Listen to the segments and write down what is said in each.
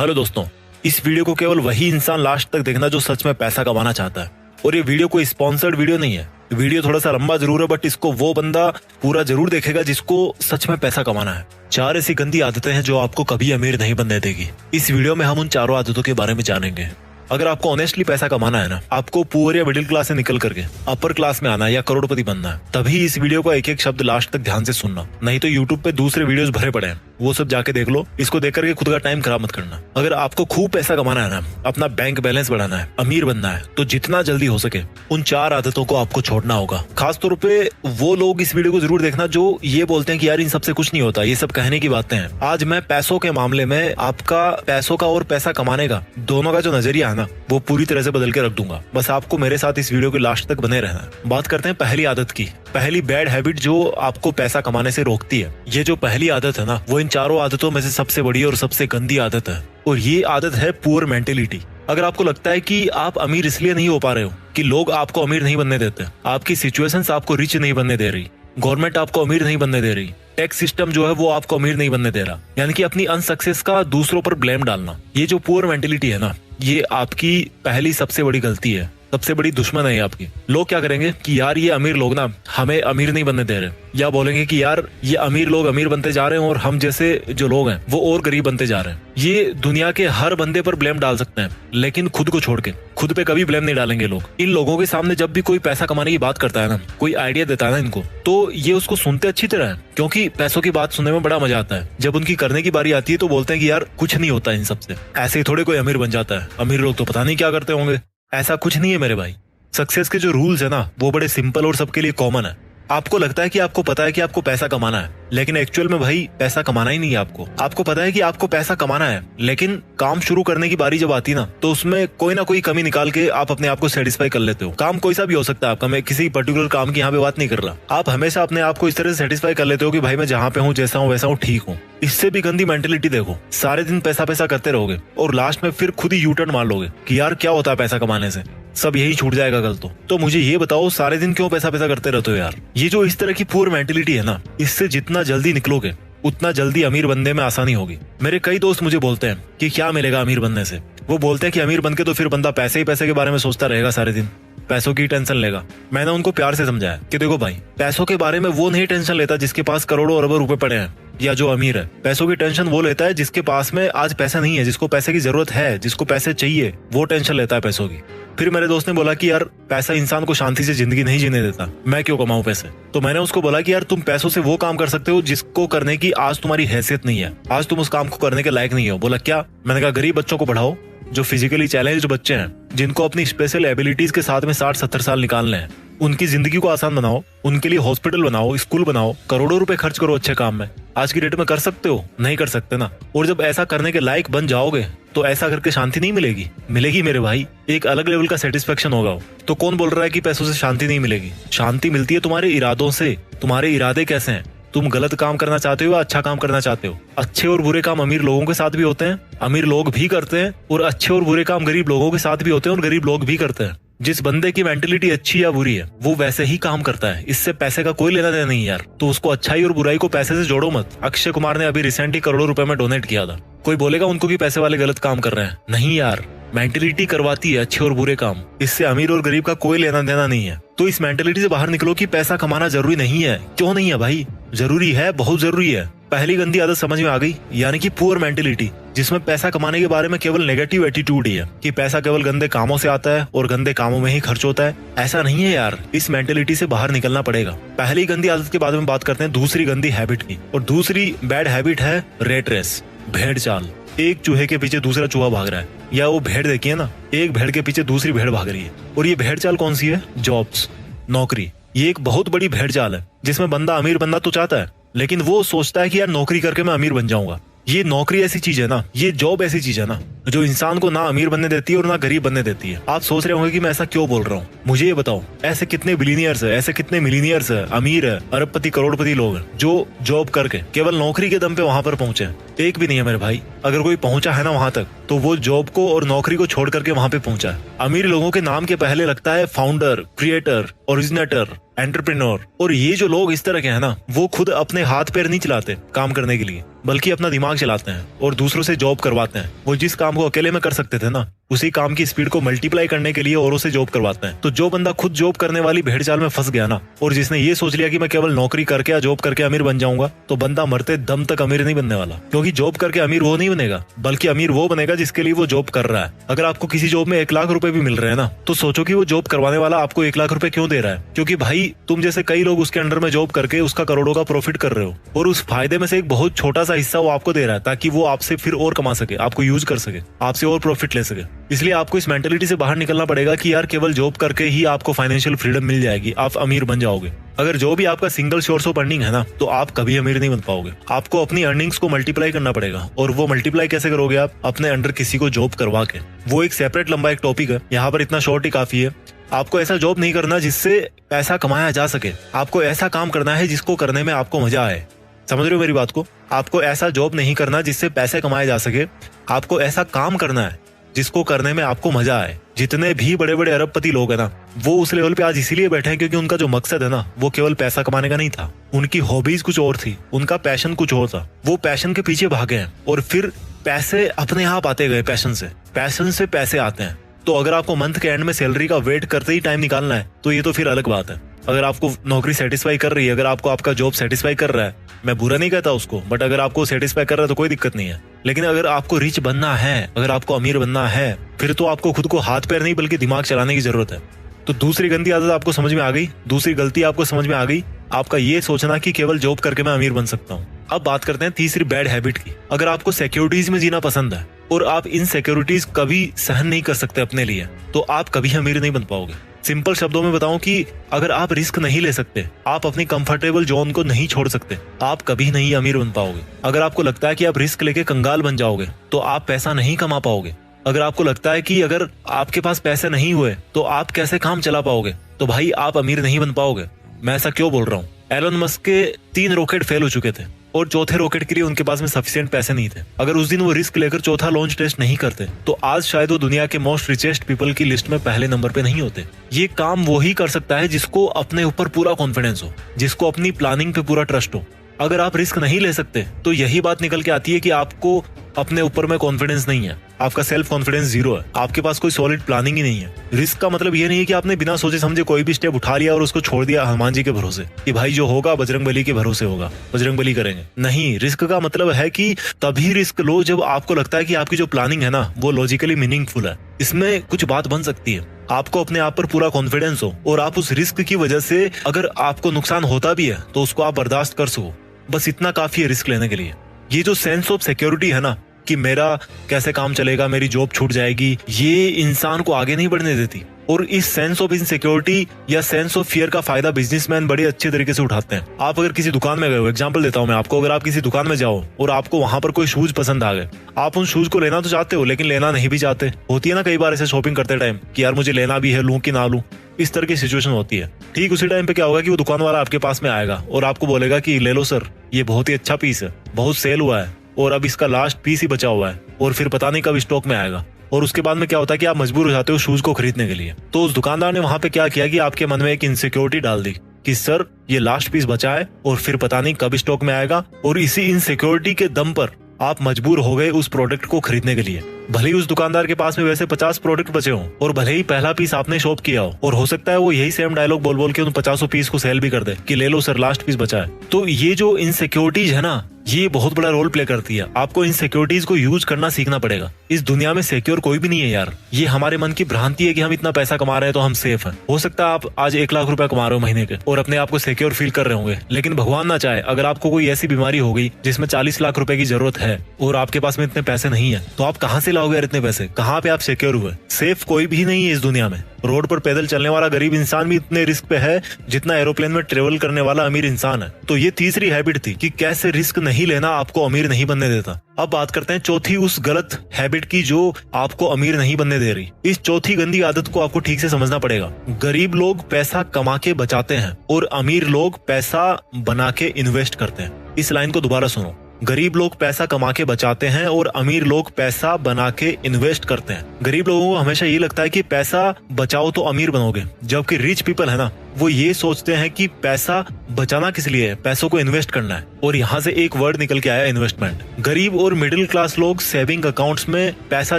Hello दोस्तों, इस video को केवल वही इंसान लास्ट तक देखना जो सच में पैसा कमाना चाहता है। और ये वीडियो कोई स्पॉन्सर्ड वीडियो नहीं है। वीडियो थोड़ा सा लंबा जरूर है, बट इसको वो बंदा पूरा जरूर देखेगा जिसको सच में पैसा कमाना है। 4 ऐसी गंदी आदतें हैं जो आपको कभी अमीर नहीं बनने देगी। इस वीडियो में हम उन चारों आदतों के बारे में जानेंगे। अगर आपको ऑनेस्टली पैसा कमाना है ना, आपको पुअर या मिडिल क्लास से निकल करके अपर क्लास में आना है या करोड़पति बनना है, तभी इस वीडियो को एक एक शब्द लास्ट तक ध्यान से सुनना। नहीं तो यूट्यूब पे दूसरे वीडियोस भरे पड़े हैं, वो सब जाके देख लो। इसको देख करके खुद का टाइम खराब मत करना। अगर आपको खूब पैसा कमाना है ना, अपना बैंक बैलेंस बढ़ाना है, अमीर बनना है, तो जितना जल्दी हो सके उन 4 आदतों को आपको छोड़ना होगा। खासतौर पे वो लोग इस वीडियो को जरूर देखना जो ये बोलते हैं कि यार इन सबसे कुछ नहीं होता, ये सब कहने की बातें हैं। आज मैं पैसों के मामले में आपका पैसों का और पैसा कमाने का दोनों का जो नजरिया है ना, वो पूरी तरह से बदल के रख दूंगा। बस आपको मेरे साथ इस वीडियो के लास्ट तक बने रहना है। बात करते हैं पहली आदत की। पहली बैड हैबिट जो आपको पैसा कमाने से रोकती है। ये जो पहली आदत है ना, वो इन चारों आदतों में से सबसे बड़ी और सबसे गंदी आदत है, और ये आदत है पुअर मेंटेलिटी। अगर आपको लगता है कि आप अमीर इसलिए नहीं हो पा रहे हो कि लोग आपको अमीर नहीं बनने देते, आपकी सिचुएशंस आपको रिच नहीं बनने दे रही, गवर्नमेंट आपको अमीर नहीं बनने दे रही, टैक्स सिस्टम जो है वो आपको अमीर नहीं बनने दे रहा, यानी कि अपनी अनसक्सेस का दूसरों पर ब्लेम डालना, ये जो पुअर मेंटेलिटी है ना, ये आपकी पहली सबसे बड़ी गलती है, सबसे बड़ी दुश्मन है आपकी। लोग क्या करेंगे कि यार ये अमीर लोग ना हमें अमीर नहीं बनने दे रहे, या बोलेंगे कि यार ये अमीर लोग अमीर बनते जा रहे हैं और हम जैसे जो लोग हैं वो और गरीब बनते जा रहे हैं। ये दुनिया के हर बंदे पर ब्लेम डाल सकते हैं, लेकिन खुद को छोड़ के खुद पे कभी ब्लेम नहीं डालेंगे लोग। इन लोगों के सामने जब भी कोई पैसा कमाने की बात करता है ना, कोई आइडिया देता है ना इनको, तो ये उसको सुनते अच्छी तरह है, क्योंकि पैसों की बात सुनने में बड़ा मजा आता है। जब उनकी करने की बारी आती है तो बोलते हैं कि यार कुछ नहीं होता इन सबसे, ऐसे ही थोड़े कोई अमीर बन जाता है, अमीर लोग तो पता नहीं क्या करते होंगे। ऐसा कुछ नहीं है मेरे भाई। सक्सेस के जो रूल्स है ना, वो बड़े सिंपल और सबके लिए कॉमन है। आपको लगता है कि आपको पता है कि आपको पैसा कमाना है, लेकिन एक्चुअल में भाई पैसा कमाना ही नहीं है आपको। आपको पता है कि आपको पैसा कमाना है, लेकिन काम शुरू करने की बारी जब आती ना, तो उसमें कोई ना कोई कमी निकाल के आप अपने आप को सेटिस्फाई कर लेते हो। काम कोई सा भी हो सकता है आपका, मैं किसी पर्टिकुलर काम की यहाँ पे बात नहीं कर रहा। आप हमेशा अपने आप को इस तरह से सेटिस्फाई कर लेते हो कि भाई मैं जहाँ पे हूँ, जैसा हूँ वैसा हूँ, ठीक हूँ। इससे भी गंदी मेंटेलिटी देखो, सारे दिन पैसा पैसा करते रहोगे और लास्ट में फिर खुद ही यू टर्न मार लोगे कि यार क्या होता है पैसा कमाने से, सब यही छूट जाएगा कल तो मुझे ये बताओ सारे दिन क्यों पैसा पैसा करते रहते हो यार। ये जो इस तरह की पुअर मेंटेलिटी है ना, इससे जितना जल्दी निकलोगे उतना जल्दी अमीर बनने में आसानी होगी। मेरे कई दोस्त मुझे बोलते हैं कि क्या मिलेगा अमीर बनने से। वो बोलते हैं कि अमीर बनके तो फिर बंदा पैसे ही पैसे के बारे में सोचता रहेगा, सारे दिन पैसों की टेंशन लेगा। मैंने उनको प्यार से समझाया कि देखो भाई, पैसों के बारे में वो नहीं टेंशन लेता जिसके पास करोड़ों अरबों रुपए पड़े हैं या जो अमीर है। पैसों की टेंशन वो लेता है जिसके पास में आज पैसा नहीं है, जिसको पैसे की जरूरत है, जिसको पैसे चाहिए, वो टेंशन लेता है पैसों की। फिर मेरे दोस्त ने बोला कि यार पैसा इंसान को शांति से जिंदगी नहीं जीने देता, मैं क्यों कमाऊं पैसे। तो मैंने उसको बोला कि यार तुम पैसों से वो काम कर सकते हो जिसको करने की आज तुम्हारी हैसियत नहीं है, आज तुम उस काम को करने के लायक नहीं हो। बोला क्या? मैंने कहा गरीब बच्चों को पढ़ाओ, जो फिजिकली चैलेंज्ड बच्चे हैं, जिनको अपनी स्पेशल एबिलिटीज के साथ में 60-70 साल निकालने हैं, उनकी जिंदगी को आसान बनाओ, उनके लिए हॉस्पिटल बनाओ, स्कूल बनाओ, करोड़ों रुपए खर्च करो अच्छे काम में। आज की डेट में कर सकते हो? नहीं कर सकते ना। और जब ऐसा करने के लायक बन जाओगे तो ऐसा करके शांति नहीं मिलेगी, मिलेगी मेरे भाई, एक अलग लेवल का सेटिस्फेक्शन होगा। तो कौन बोल रहा है कि पैसों से शांति नहीं मिलेगी? शांति मिलती है तुम्हारे इरादों से। तुम्हारे इरादे कैसे हैं? तुम गलत काम करना चाहते हो या अच्छा काम करना चाहते हो? अच्छे और बुरे काम अमीर लोगों के साथ भी होते हैं, अमीर लोग भी करते हैं, और अच्छे और बुरे काम गरीब लोगों के साथ भी होते हैं और गरीब लोग भी करते हैं। जिस बंदे की मेंटेलिटी अच्छी या बुरी है वो वैसे ही काम करता है, इससे पैसे का कोई लेना देना नहीं यार। तो उसको अच्छाई और बुराई को पैसे से जोड़ो मत। अक्षय कुमार ने अभी रिसेंटली करोड़ों रुपए में डोनेट किया था। कोई बोलेगा उनको कि पैसे वाले गलत काम कर रहे हैं? नहीं यार, मेंटेलिटी करवाती है अच्छे और बुरे काम, इससे अमीर और गरीब का कोई लेना देना नहीं है। तो इस मेंटेलिटी से बाहर निकलो कि पैसा कमाना जरूरी नहीं है। क्यों नहीं है भाई? जरूरी है, बहुत जरूरी है। पहली गंदी आदत समझ में आ गई, यानी कि पुअर मेंटेलिटी, जिसमें पैसा कमाने के बारे में केवल नेगेटिव एटीट्यूड ही है कि पैसा केवल गंदे कामों से आता है और गंदे कामों में ही खर्च होता है। ऐसा नहीं है यार, इस मेंटेलिटी से बाहर निकलना पड़ेगा। पहली गंदी आदत के बारे में बात करते हैं दूसरी गंदी हैबिट की, और दूसरी बैड हैबिट है रेट रेस, भेड़ चाल। एक चूहे के पीछे दूसरा चूहा भाग रहा है, या वो भेड़ देखिए ना, एक भेड़ के पीछे दूसरी भेड़ भाग रही है। और ये भेड़ चाल कौन सी है? जॉब्स, नौकरी। ये एक बहुत बड़ी भेड़ चाल है जिसमें बंदा अमीर बनना तो चाहता है, लेकिन वो सोचता है कि यार नौकरी करके मैं अमीर बन जाऊंगा। ये नौकरी ऐसी चीज है ना, ये जॉब ऐसी चीज है ना, जो इंसान को ना अमीर बनने देती है और ना गरीब बनने देती है। आप सोच रहे होंगे कि मैं ऐसा क्यों बोल रहा हूँ। मुझे ये बताओ, ऐसे कितने बिलीनियर्स है, ऐसे कितने मिलीनियर्स है, अमीर है, अरबपति करोड़पति लोग हैं जो जॉब करके केवल नौकरी के दम पे वहां पर पहुंचे? एक भी नहीं है मेरे भाई। अगर कोई पहुंचा है ना वहां तक, तो वो जॉब को और नौकरी को छोड़ करके वहां पे पहुंचा है। अमीर लोगों के नाम के पहले लगता है फाउंडर, क्रिएटर, ओरिजिनेटर, एंटरप्रेन्योर। और ये जो लोग इस तरह के हैं ना, वो खुद अपने हाथ पैर नहीं चलाते काम करने के लिए, बल्कि अपना दिमाग चलाते हैं और दूसरों से जॉब करवाते हैं। वो जिस काम को अकेले में कर सकते थे ना, उसी काम की स्पीड को मल्टीप्लाई करने के लिए औरों से जॉब करवाते हैं। तो जो बंदा खुद जॉब करने वाली भेड़चाल में फंस गया ना, और जिसने ये सोच लिया कि मैं केवल नौकरी करके या जॉब करके अमीर बन जाऊंगा, तो बंदा मरते दम तक अमीर नहीं बनने वाला। क्योंकि जॉब करके अमीर वो नहीं बनेगा, बल्कि अमीर वो बनेगा जिसके लिए वो जॉब कर रहा है। अगर आपको किसी जॉब में 1 लाख रुपए भी मिल रहे हैं ना, तो सोचो कि वो जॉब करवाने वाला आपको 1 लाख रुपए क्यों दे रहा है। क्योंकि भाई तुम जैसे कई लोग उसके अंडर में जॉब करके उसका करोड़ों का प्रॉफिट कर रहे हो, और उस फायदे में से एक बहुत छोटा सा हिस्सा वो आपको दे रहा है, ताकि वो आपसे फिर और कमा सके, आपको यूज कर सके, आपसे और प्रॉफिट ले सके। इसलिए आपको इस मेंटेलिटी से बाहर निकलना पड़ेगा कि यार केवल जॉब करके ही आपको फाइनेंशियल फ्रीडम मिल जाएगी, आप अमीर बन जाओगे। अगर जो भी आपका सिंगल सोर्स ऑफ अर्निंग है ना, तो आप कभी अमीर नहीं बन पाओगे। आपको अपनी अर्निंग्स को मल्टीप्लाई करना पड़ेगा, और वो मल्टीप्लाई कैसे करोगे आप? अपने अंडर किसी को जॉब करवा के। वो एक सेपरेट लंबा एक टॉपिक है, यहाँ पर इतना शॉर्ट ही काफी है। आपको ऐसा जॉब नहीं करना जिससे पैसा कमाया जा सके, आपको ऐसा काम करना है जिसको करने में आपको मजा आए। समझ रहे हो मेरी बात को? आपको ऐसा जॉब नहीं करना जिससे पैसे कमाए जा सके, आपको ऐसा काम करना है जिसको करने में आपको मजा आए। जितने भी बड़े बड़े अरबपति लोग हैं ना, वो उस लेवल पे आज इसीलिए बैठे हैं क्योंकि उनका जो मकसद है ना, वो केवल पैसा कमाने का नहीं था। उनकी हॉबीज कुछ और थी, उनका पैशन कुछ और था। वो पैशन के पीछे भागे हैं, और फिर पैसे अपने आप आते गए। पैशन से पैसे आते हैं। तो अगर आपको मंथ के एंड में सैलरी का वेट करते ही टाइम निकालना है, तो ये तो फिर अलग बात है। अगर आपको नौकरी सेटिस्फाई कर रही है, अगर आपको आपका जॉब सेटिस्फाई कर रहा है, मैं बुरा नहीं कहता उसको, बट अगर आपको सेटिस्फाई कर रहा है तो कोई दिक्कत नहीं है। लेकिन अगर आपको रिच बनना है, अगर आपको अमीर बनना है, फिर तो आपको खुद को हाथ पैर नहीं बल्कि दिमाग चलाने की जरूरत है। तो दूसरी गंदी आदत आपको समझ में आ गई, दूसरी गलती आपको समझ में आ गई, आपका ये सोचना कि केवल जॉब करके मैं अमीर बन सकता हूँ। अब बात करते हैं तीसरी बैड हैबिट की। अगर आपको सिक्योरिटीज में जीना पसंद है और आप इन सिक्योरिटीज कभी सहन नहीं कर सकते अपने लिए, तो आप कभी अमीर नहीं बन पाओगे। सिंपल शब्दों में बताऊं कि अगर आप रिस्क नहीं ले सकते, आप अपनी कंफर्टेबल जोन को नहीं छोड़ सकते, आप कभी नहीं अमीर बन पाओगे। अगर आपको लगता है कि आप रिस्क लेके कंगाल बन जाओगे, तो आप पैसा नहीं कमा पाओगे। अगर आपको लगता है कि अगर आपके पास पैसे नहीं हुए तो आप कैसे काम चला पाओगे, तो भाई आप अमीर नहीं बन पाओगे। मैं ऐसा क्यों बोल रहा हूँ? एलन मस्क के 3 रॉकेट फेल हो चुके थे, और चौथे रॉकेट के लिए उनके पास में सफिशिएंट पैसे नहीं थे। अगर उस दिन वो रिस्क लेकर चौथा लॉन्च टेस्ट नहीं करते, तो आज शायद वो दुनिया के मोस्ट रिचेस्ट पीपल की लिस्ट में पहले नंबर पे नहीं होते। ये काम वो ही कर सकता है जिसको अपने ऊपर पूरा कॉन्फिडेंस हो, जिसको अपनी प्लानिंग पे पूरा ट्रस्ट हो। अगर आप रिस्क नहीं ले सकते, तो यही बात निकल के आती है कि आपको अपने ऊपर में कॉन्फिडेंस नहीं है, आपका सेल्फ कॉन्फिडेंस 0 है, आपके पास कोई सॉलिड प्लानिंग ही नहीं है। रिस्क का मतलब ये नहीं है कि आपने बिना सोचे समझे कोई भी स्टेप उठा लिया और उसको छोड़ दिया हनुमान जी के भरोसे कि भाई जो होगा बजरंग बली के भरोसे होगा, बजरंग बली करेंगे। नहीं, रिस्क का मतलब है कि तभी रिस्क लो जब आपको लगता है कि आपकी जो प्लानिंग है ना, वो लॉजिकली मीनिंगफुल है, इसमें कुछ बात बन सकती है, आपको अपने आप पर पूरा कॉन्फिडेंस हो, और आप उस रिस्क की वजह से अगर आपको नुकसान होता भी है तो उसको आप बर्दाश्त कर सको। बस इतना काफी है रिस्क लेने के लिए। ये जो सेंस ऑफ सिक्योरिटी है ना, कि मेरा कैसे काम चलेगा, मेरी जॉब छूट जाएगी, ये इंसान को आगे नहीं बढ़ने देती। और इस सेंस ऑफ इनसिक्योरिटी या सेंस ऑफ फियर का फायदा बिजनेसमैन बड़े अच्छे तरीके से उठाते हैं। आप अगर किसी दुकान में गए हो, एग्जांपल देता हूं मैं आपको, अगर आप किसी दुकान में जाओ और आपको वहां पर कोई शूज पसंद आ गए, आप उन शूज को लेना तो चाहते हो, लेकिन लेना नहीं भी चाहते। होती है ना कई बार ऐसे शॉपिंग करते टाइम कि यार मुझे लेना भी है, लूं कि ना लूं, इस तरह की सिचुएशन होती है। ठीक उसी टाइम पे क्या होगा कि वो दुकान वाला आपके पास में आएगा और आपको बोलेगा कि ले लो सर, ये बहुत ही अच्छा पीस है, बहुत सेल हुआ है और अब इसका लास्ट पीस ही बचा हुआ है और फिर पता नहीं कब स्टॉक में आएगा। और उसके बाद में क्या होता है कि आप मजबूर हो जाते हो शूज को खरीदने के लिए। तो उस दुकानदार ने वहां पे क्या किया कि आपके मन में एक इनसिक्योरिटी डाल दी कि सर ये लास्ट पीस बचा है और फिर पता नहीं कब स्टॉक में आएगा, और इसी इनसिक्योरिटी के दम पर आप मजबूर हो गए उस प्रोडक्ट को खरीदने के लिए। भले ही उस दुकानदार के पास में वैसे 50 प्रोडक्ट बचे हों और भले ही पहला पीस आपने शॉप किया हो, और हो सकता है वो यही सेम डायलॉग बोल बोल के उन 50 पीस को सेल भी कर दे कि ले लो सर लास्ट पीस बचा है। तो ये जो इनसिक्योरिटीज है ना, ये बहुत बड़ा रोल प्ले करती है। आपको इन सिक्योरिटीज को यूज करना सीखना पड़ेगा। इस दुनिया में सिक्योर कोई भी नहीं है यार। ये हमारे मन की भ्रांति है कि हम इतना पैसा कमा रहे हैं तो हम सेफ हैं। हो सकता है आप आज 1 लाख रुपए कमा रहे हो महीने के और अपने आप को सिक्योर फील कर रहे होंगे, लेकिन भगवान ना चाहे अगर आपको कोई ऐसी बीमारी हो गई जिसमें 40 लाख रुपए की जरूरत है और आपके पास में इतने पैसे नहीं है, तो आप कहाँ से लाओगे यार इतने पैसे? कहाँ पे आप सिक्योर हुए? सेफ कोई भी नहीं है इस दुनिया में। रोड पर पैदल चलने वाला गरीब इंसान भी इतने रिस्क पे है जितना एरोप्लेन में ट्रेवल करने वाला अमीर इंसान है। तो ये तीसरी हैबिट थी कि कैसे रिस्क नहीं लेना आपको अमीर नहीं बनने देता। अब बात करते हैं चौथी उस गलत हैबिट की जो आपको अमीर नहीं बनने दे रही। इस चौथी गंदी आदत को आपको ठीक से समझना पड़ेगा। गरीब लोग पैसा कमा के बचाते हैं और अमीर लोग पैसा बना के इन्वेस्ट करते हैं। इस लाइन को दोबारा सुनो। गरीब लोग पैसा कमा के बचाते हैं और अमीर लोग पैसा बना के इन्वेस्ट करते हैं। गरीब लोगों को हमेशा ये लगता है कि पैसा बचाओ तो अमीर बनोगे, जबकि रिच पीपल है ना, वो ये सोचते हैं कि पैसा बचाना किस लिए है, पैसों को इन्वेस्ट करना है। और यहाँ से एक वर्ड निकल के आया, इन्वेस्टमेंट। गरीब और मिडिल क्लास लोग सेविंग अकाउंट्स में पैसा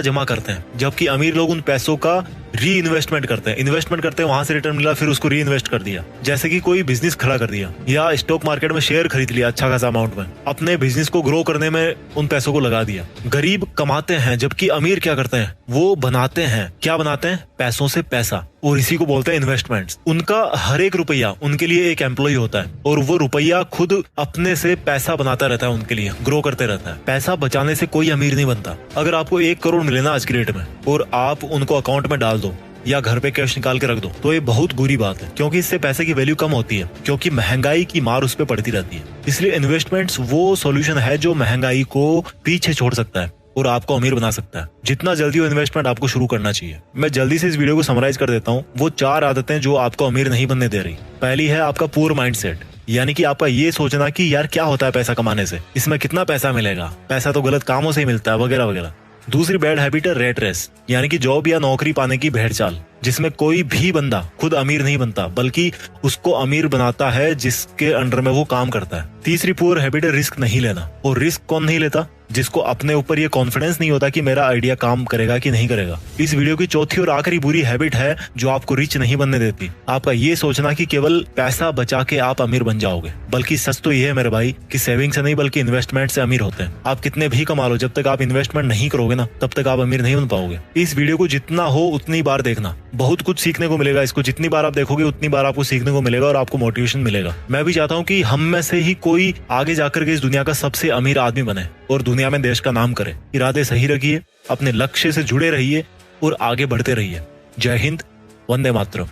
जमा करते हैं, जबकि अमीर लोग उन पैसों का री इन्वेस्टमेंट करते हैं। इन्वेस्टमेंट करते हैं, वहां से रिटर्न मिला, फिर उसको री इन्वेस्ट कर दिया। जैसे कि कोई बिजनेस खड़ा कर दिया या स्टॉक मार्केट में शेयर खरीद लिया अच्छा खासा अमाउंट में, अपने बिजनेस को ग्रो करने में उन पैसों को लगा दिया। गरीब कमाते हैं, जबकि अमीर क्या करते हैं, वो बनाते हैं। क्या बनाते हैं? पैसों से पैसा, और इसी को बोलते हैं इन्वेस्टमेंट्स। उनका हर एक रुपया उनके लिए एक एम्प्लॉय होता है, और वो रुपया खुद अपने से पैसा बनाता रहता है, उनके लिए ग्रो करते रहता है। पैसा बचाने से कोई अमीर नहीं बनता। अगर आपको 1 करोड़ मिले ना आज की डेट में, और आप उनको अकाउंट में डाल दो या घर पे कैश निकाल के रख दो, तो ये बहुत बुरी बात है, क्योंकि इससे पैसे की वैल्यू कम होती है, क्योंकि महंगाई की मार उस पर पड़ती रहती है। इसलिए इन्वेस्टमेंट्स वो सॉल्यूशन है जो महंगाई को पीछे छोड़ सकता है और आपको अमीर बना सकता है। जितना जल्दी वो इन्वेस्टमेंट आपको शुरू करना चाहिए। मैं जल्दी से इस वीडियो को समराइज कर देता हूँ। वो 4 आदतें जो आपको अमीर नहीं बनने दे रही। पहली है आपका पुअर माइंडसेट, यानी कि आपका ये सोचना कि यार क्या होता है पैसा कमाने से, इसमें कितना पैसा मिलेगा, पैसा तो गलत कामों से ही मिलता है, वगैरह वगैरह। दूसरी बैड हैबिट है रेट रेस, यानी कि जॉब या नौकरी पाने की भेड़ चाल, जिसमें कोई भी बंदा खुद अमीर नहीं बनता, बल्कि उसको अमीर बनाता है जिसके अंडर में वो काम करता है। तीसरी पुअर हैबिट है रिस्क नहीं लेना। और रिस्क कौन नहीं लेता? जिसको अपने ऊपर ये कॉन्फिडेंस नहीं होता कि मेरा आइडिया काम करेगा कि नहीं करेगा। इस वीडियो की चौथी और आखिरी बुरी हैबिट है जो आपको रिच नहीं बनने देती, आपका ये सोचना कि केवल पैसा बचा के आप अमीर बन जाओगे। बल्कि सच तो ये है मेरे भाई कि सेविंग से नहीं बल्कि इन्वेस्टमेंट से अमीर होते हैं। आप कितने भी कमा लो, जब तक आप इन्वेस्टमेंट नहीं करोगे ना, तब तक आप अमीर नहीं बन पाओगे। इस वीडियो को जितना हो उतनी बार देखना, बहुत कुछ सीखने को मिलेगा। इसको जितनी बार आप देखोगे उतनी बार आपको सीखने को मिलेगा और आपको मोटिवेशन मिलेगा। मैं भी चाहता हूँ कि हम में से ही कोई आगे जाकर के इस दुनिया का सबसे अमीर आदमी बने और दुनिया में देश का नाम करे। इरादे सही रखिए, अपने लक्ष्य से जुड़े रहिए और आगे बढ़ते रहिए। जय हिंद, वंदे मातरम।